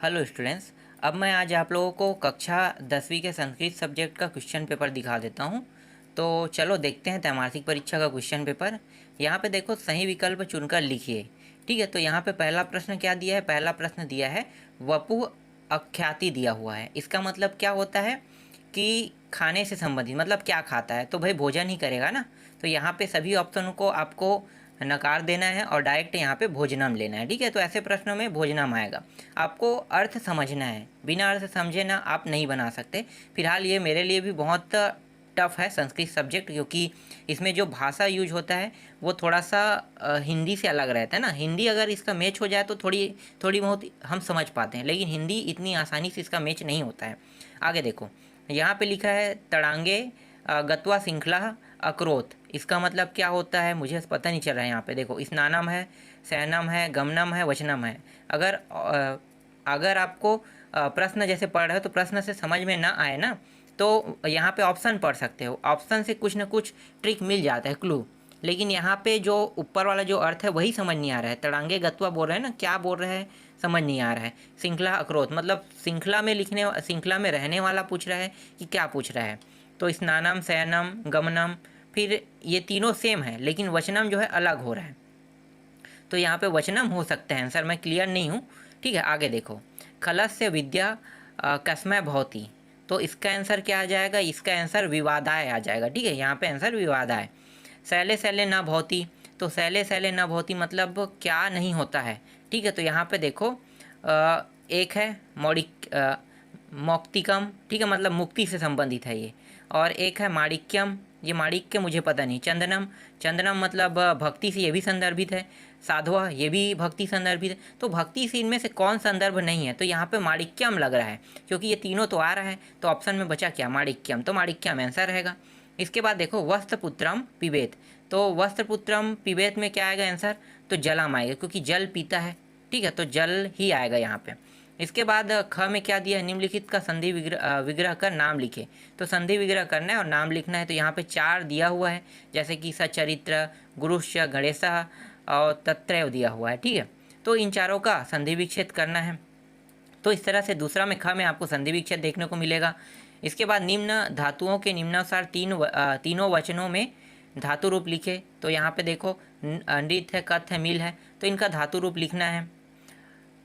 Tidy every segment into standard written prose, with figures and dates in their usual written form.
Hello students. अब मैं आज आप लोगों को कक्षा 10वीं के संस्कृत सब्जेक्ट का क्वेश्चन पेपर दिखा देता हूं। तो चलो देखते हैं त्रैमासिक परीक्षा का क्वेश्चन पेपर। यहाँ पे देखो सही विकल्प चुनकर लिखिए। ठीक है, तो यहाँ पे पहला प्रश्न क्या दिया है? पहला प्रश्न दिया है वपु अख्याति दिया हुआ है। इसका मतलब क्या होता है कि खाने से संबंधित, मतलब क्या खाता है, तो भाई भोजन ही करेगा ना। तो यहाँ पे सभी ऑप्शन को आपको नकार देना है और डायरेक्ट यहाँ पे भोजनम लेना है। ठीक है, तो ऐसे प्रश्नों में भोजनम आएगा। आपको अर्थ समझना है, बिना अर्थ समझे ना आप नहीं बना सकते। फिलहाल ये मेरे लिए भी बहुत टफ है संस्कृत सब्जेक्ट, क्योंकि इसमें जो भाषा यूज होता है वो थोड़ा सा हिंदी से अलग रहता है ना। हिंदी अगर इसका मैच हो जाए तो थोड़ी थोड़ी बहुत हम समझ पाते हैं, लेकिन हिंदी इतनी आसानी से इसका मैच नहीं होता है। आगे देखो, यहाँ पे लिखा है तड़ांगे गत्वा श्रृंखला अक्रोत। इसका मतलब क्या होता है मुझे पता नहीं चल रहा है। यहाँ पे देखो स्नानम है, शयनम है, गमनम है, वचनम है। अगर आपको प्रश्न जैसे पढ़ रहे हो तो प्रश्न से समझ में ना आए ना, तो यहाँ पे ऑप्शन पढ़ सकते हो। ऑप्शन से कुछ ना कुछ ट्रिक मिल जाता है, क्लू। लेकिन यहाँ पे जो ऊपर वाला जो अर्थ है वही समझ नहीं आ रहा है। तड़ांगे गत्वा बोल रहे हैं ना, क्या बोल रहे हैं समझ नहीं आ रहा है। श्रृंखला अक्रोध मतलब श्रृंखला में रहने वाला पूछ रहा है कि क्या पूछ रहा है। तो स्नानम, शयनम, गमनम, फिर ये तीनों सेम है लेकिन वचनम जो है अलग हो रहा है। तो यहाँ पे वचनम हो सकता है आंसर, मैं क्लियर नहीं हूँ। ठीक है, आगे देखो, खलस्य विद्या कस्मय भवति। तो इसका आंसर क्या आ जाएगा? इसका आंसर विवादाय आ जाएगा। ठीक है, यहाँ पे आंसर विवादाय। शैले शैले न भवति, तो शैले शैले न भवति मतलब क्या नहीं होता है। ठीक है, तो यहाँ पे देखो एक है मौक्तिकम। ठीक है, मतलब मुक्ति से संबंधित है ये। और एक है माणिक्यम, ये माणिक्य मुझे पता नहीं। चंदनम, चंदनम मतलब भक्ति से ये भी संदर्भित है। साधवा, ये भी भक्ति संदर्भित है। तो भक्ति से इनमें से कौन संदर्भ नहीं है? तो यहाँ पे माणिक्यम लग रहा है, क्योंकि ये तीनों तो आ रहा है। तो ऑप्शन में बचा क्या? माणिक्यम। तो माणिक्यम आंसर रहेगा। इसके बाद देखो वस्त्रपुत्रम पिबेत। तो वस्त्रपुत्रम पिबेत में क्या आएगा आंसर? तो जलम आएगा, क्योंकि जल पीता है। ठीक है, तो जल ही आएगा यहाँ पे। इसके बाद ख में क्या दिया है? निम्नलिखित का संधि विग्रह कर नाम लिखे। तो संधि विग्रह करना है और नाम लिखना है। तो यहाँ पे 4 दिया हुआ है, जैसे कि सचरित्र, गुरुश्च, गणेश और तत्रैव दिया हुआ है। ठीक है, तो इन चारों का संधि विच्छेद करना है। तो इस तरह से दूसरा में ख में आपको संधि विच्छेद देखने को मिलेगा। इसके बाद निम्न धातुओं के निम्नानुसार तीनों वचनों में धातु रूप लिखे। तो यहाँ पे देखो नृत्य है, कथ है, मिल है, तो इनका धातु रूप लिखना है।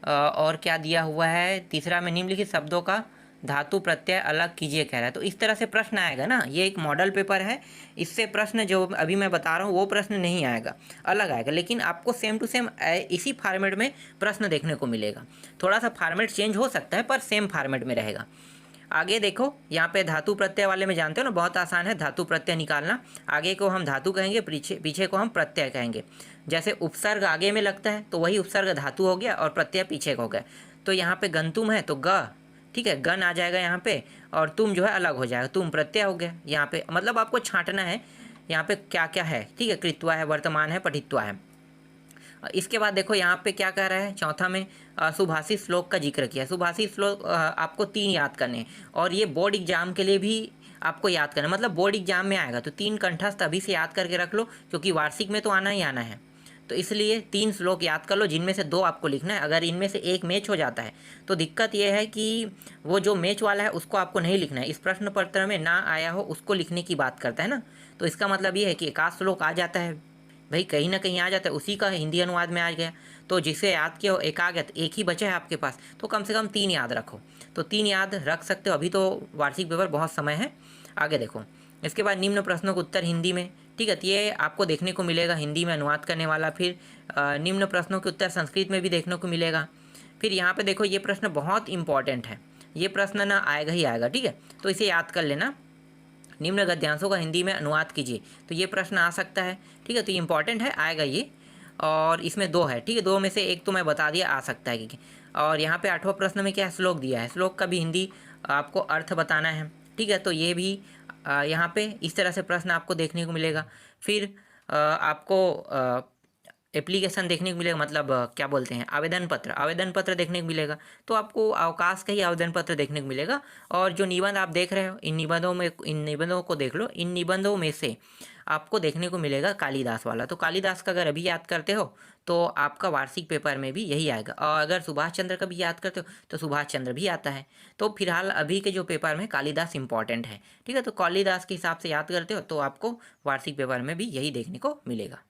और क्या दिया हुआ है? तीसरा में निम्नलिखित शब्दों का धातु प्रत्यय अलग कीजिए कह रहा है। तो इस तरह से प्रश्न आएगा ना। ये एक मॉडल पेपर है, इससे प्रश्न जो अभी मैं बता रहा हूँ वो प्रश्न नहीं आएगा, अलग आएगा। लेकिन आपको सेम टू सेम इसी फॉर्मेट में प्रश्न देखने को मिलेगा। थोड़ा सा फॉर्मेट चेंज हो सकता है पर सेम फॉर्मेट में रहेगा। आगे देखो, यहाँ पे धातु प्रत्यय वाले में जानते हो ना, बहुत आसान है धातु प्रत्यय निकालना। आगे को हम धातु कहेंगे, पीछे को हम प्रत्यय कहेंगे। जैसे उपसर्ग आगे में लगता है तो वही उपसर्ग धातु हो गया और प्रत्यय पीछे को हो गया। तो यहाँ पे गंतुम है तो ग, ठीक है, गन आ जाएगा यहाँ पे, और तुम जो है अलग हो जाएगा, तुम प्रत्यय हो गया। यहाँ पे मतलब आपको छांटना है यहाँ पे क्या क्या है। ठीक है, कृत्वा है, वर्तमान है, पठित्वा है। इसके बाद देखो यहाँ पे क्या कह रहा है, चौथा में सुभाषित श्लोक का जिक्र किया। सुभाषित श्लोक आपको 3 याद करने हैं, और ये बोर्ड एग्जाम के लिए भी आपको याद करना, मतलब बोर्ड एग्जाम में आएगा। तो 3 कंठस्थ अभी से याद करके रख लो, क्योंकि वार्षिक में तो आना ही आना है। तो इसलिए 3 श्लोक याद कर लो, जिनमें से 2 आपको लिखना है। अगर इनमें से एक मैच हो जाता है तो दिक्कत यह है कि वो जो मैच वाला है उसको आपको नहीं लिखना है। इस प्रश्न पत्र में ना आया हो उसको लिखने की बात करता है ना। तो इसका मतलब ये है कि एकाध श्लोक आ जाता है भाई, कहीं ना कहीं आ जाता है, उसी का हिंदी अनुवाद में आ गया। तो जिसे याद किया हो एक आ गया, तो एक ही बचा है आपके पास, तो कम से कम 3 याद रखो। तो 3 याद रख सकते हो, अभी तो वार्षिक पेपर बहुत समय है। आगे देखो, इसके बाद निम्न प्रश्नों का उत्तर हिंदी में। ठीक है, तो ये आपको देखने को मिलेगा हिंदी में अनुवाद करने वाला। फिर निम्न प्रश्नों के उत्तर संस्कृत में भी देखने को मिलेगा। फिर यहाँ पे देखो, ये प्रश्न बहुत इंपॉर्टेंट है, ये प्रश्न ना आएगा ही आएगा। ठीक है, तो इसे याद कर लेना, निम्न गद्यांशों का हिंदी में अनुवाद कीजिए। तो ये प्रश्न आ सकता है। ठीक है, तो ये इंपॉर्टेंट है, आएगा ये। और इसमें 2 है। ठीक है, 2 में से एक तो मैं बता दिया आ सकता है कि। और यहाँ पे 8वां प्रश्न में क्या है, श्लोक दिया है, श्लोक का भी हिंदी आपको अर्थ बताना है। ठीक है, तो ये भी यहाँ पे इस तरह से प्रश्न आपको देखने को मिलेगा। फिर आपको एप्लीकेशन देखने को मिलेगा, मतलब क्या बोलते हैं, आवेदन पत्र देखने को मिलेगा। तो आपको अवकाश का ही आवेदन पत्र देखने को मिलेगा। और जो निबंध आप देख रहे हो, इन निबंधों को देख लो। इन निबंधों में से आपको देखने को मिलेगा कालिदास वाला। तो कालिदास का अगर अभी याद करते हो तो आपका वार्षिक पेपर में भी यही आएगा, और अगर सुभाष चंद्र का भी याद करते हो तो सुभाष चंद्र भी आता है। तो फिलहाल अभी के जो पेपर में कालिदास इंपॉर्टेंट है, ठीक है। तो कालिदास के हिसाब से याद करते हो तो आपको वार्षिक पेपर में भी यही देखने को मिलेगा।